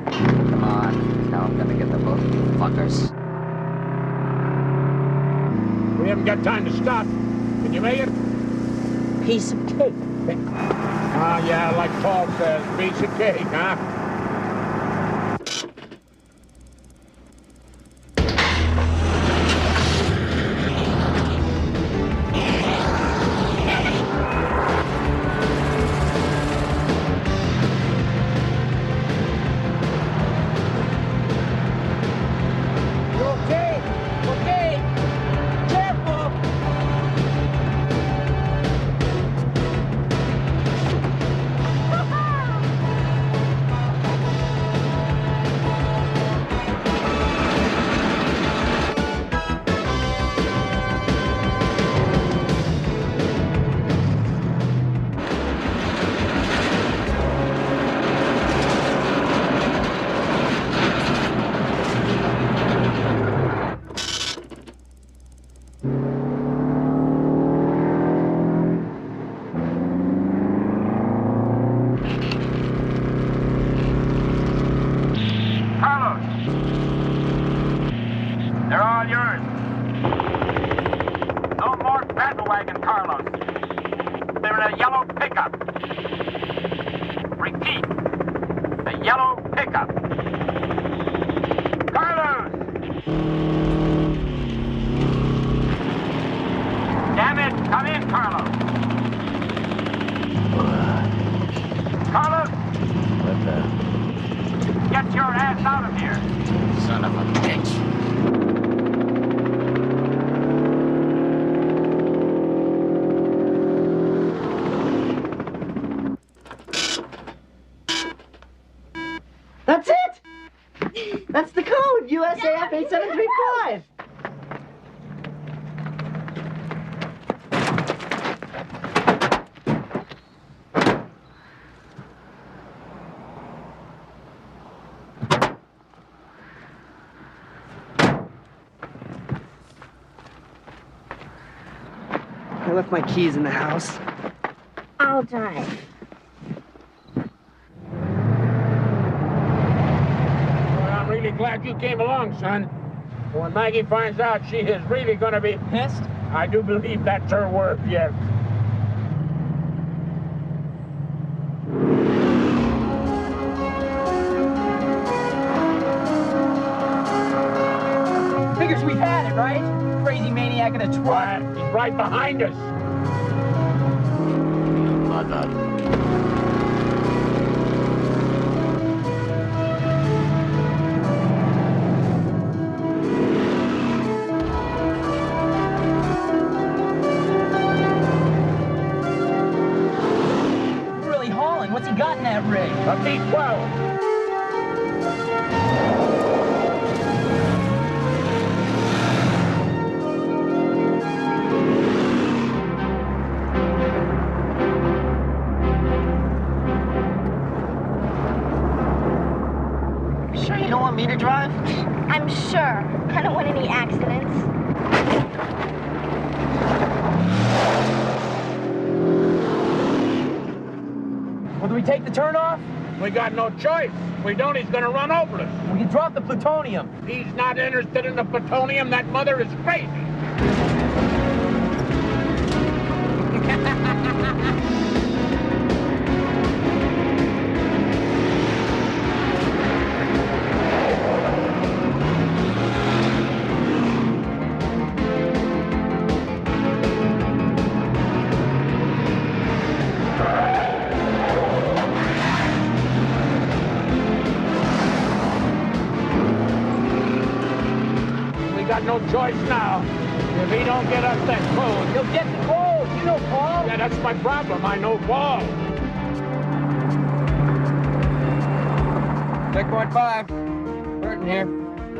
Come on. Now I'm gonna get the both of you fuckers. We haven't got time to stop. Can you make it? Piece of cake. Ah, yeah, like Paul says, piece of cake, huh? They're all yours. No more battle wagon, Carlos. They're in a yellow pickup. Repeat, a yellow pickup. Carlos! Damn it, come in, Carlos. Carlos! What the? Get your ass out of here. Son of a bitch. That's it! That's the code, USAF 8735. I left my keys in the house. I'll drive. I'm really glad you came along, son. When Maggie finds out, she is really gonna be pissed. I do believe that's her word, yes. Figures we've had it, right? Crazy maniac in a truck. He's right behind us. Really hauling. What's he got in that rig? A B-12. Sure you don't want me to drive? I'm sure. I don't want any accidents. Well, do we take the turn off? We got no choice. If we don't, he's gonna run over us. We can drop the plutonium. He's not interested in the plutonium. That mother is crazy. We got no choice now. If he don't get us that code, He'll get the code. You know Paul. yeah, that's my problem. I know Paul. Checkpoint 5. Burton here.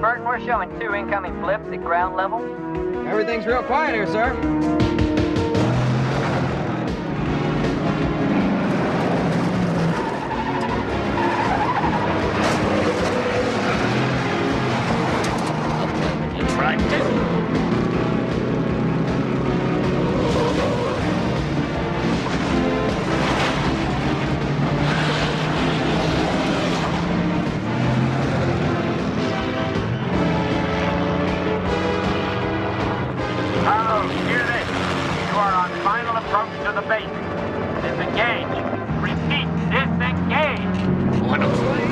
Burton, we're showing 2 incoming blips at ground level. Everything's real quiet here, sir. You tried this. Carlos, hear this. You are on final approach to the base. Disengage. Repeat, disengage. Want to play?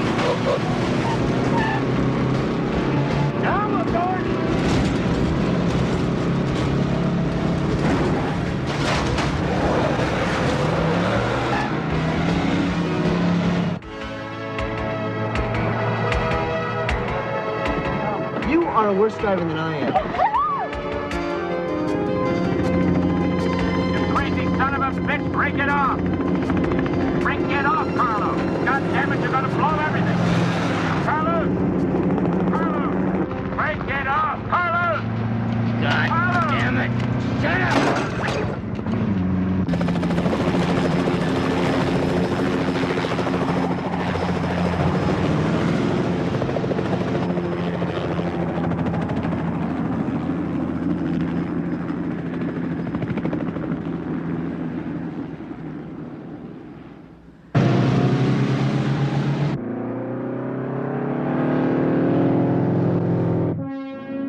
Down the door. You are a worse driver than I am. You crazy son of a bitch, break it off. Break it off, Carlos. God damn it, you're gonna blow everything. Carlos! Carlos! Break it off, Carlos! God damn it. Shut up.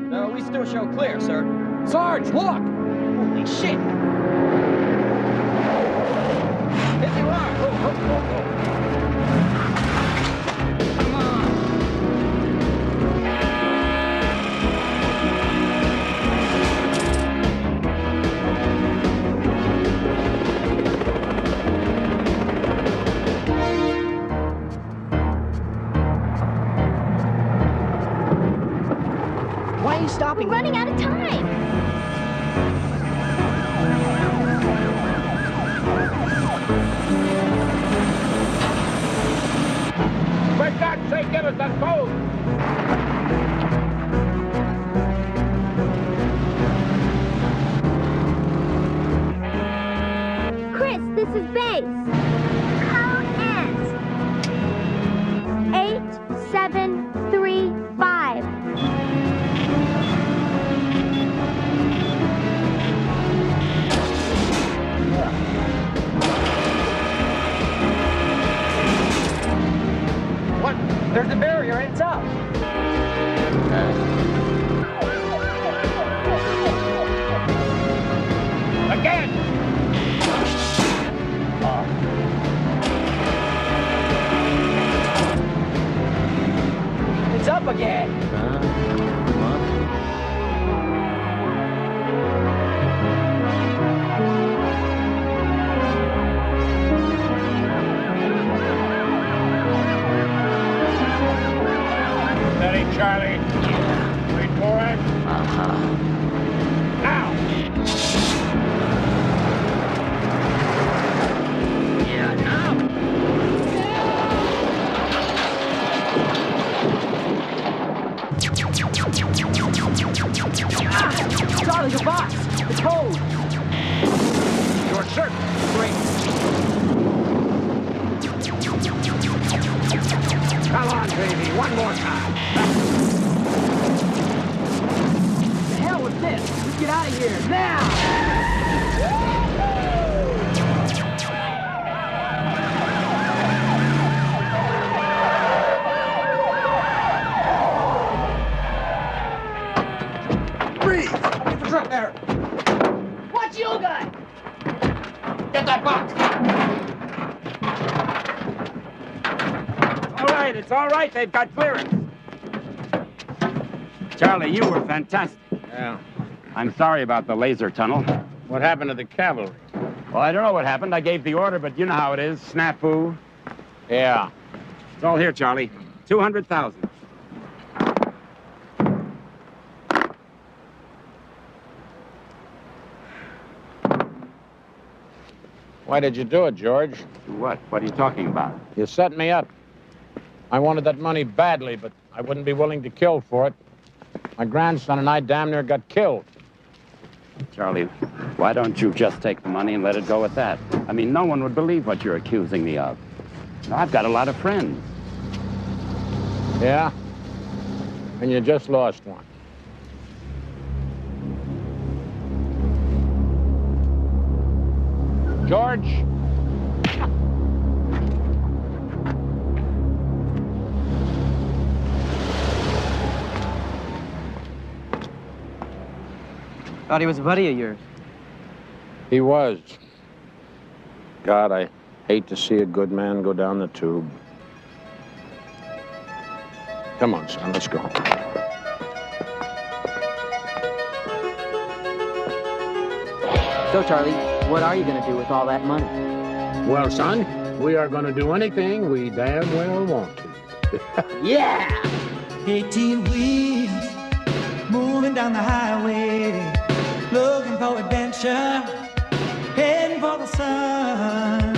No, we still show clear, sir. Sarge, look! Holy shit! Hit you are! Come on! Why are you stopping? We're running out of time. For God's sake, give us a code! Chris, this is base. Code is 8735. What? There's a barrier, it's up. Again! It's up again. Steady, Charlie. Wait for it. Now! Yeah, now. Charlie, the box! The code! You're certain. Great. Come on, baby. One more time. The hell with this! Let's get out of here, now! Freeze! Get the truck there! What you got? Get that box! It's all right. They've got clearance. Charlie, you were fantastic. Yeah. I'm sorry about the laser tunnel. What happened to the cavalry? Well, I don't know what happened. I gave the order, but you know how it is. Snafu. Yeah. It's all here, Charlie. 200,000. Why did you do it, George? What? What are you talking about? You set me up. I wanted that money badly, but I wouldn't be willing to kill for it. My grandson and I damn near got killed. Charlie, why don't you just take the money and let it go at that? I mean, no one would believe what you're accusing me of. I've got a lot of friends. Yeah? And you just lost one. George? Thought he was a buddy of yours. He was. God, I hate to see a good man go down the tube. Come on, son, let's go. So, Charlie, what are you going to do with all that money? Well, son, we are going to do anything we damn well want to. Yeah! 18 wheels moving down the highway, looking for adventure, heading for the sun.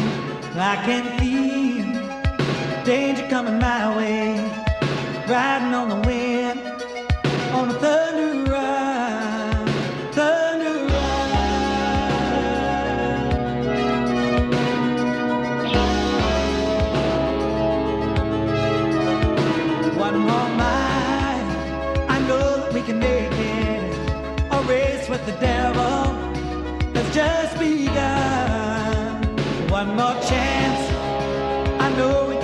I can feel danger coming my way, riding on the wind, on a thunder ride, thunder ride. One more mile, I know that we can make it. A race with the devil has just begun. One more chance, I know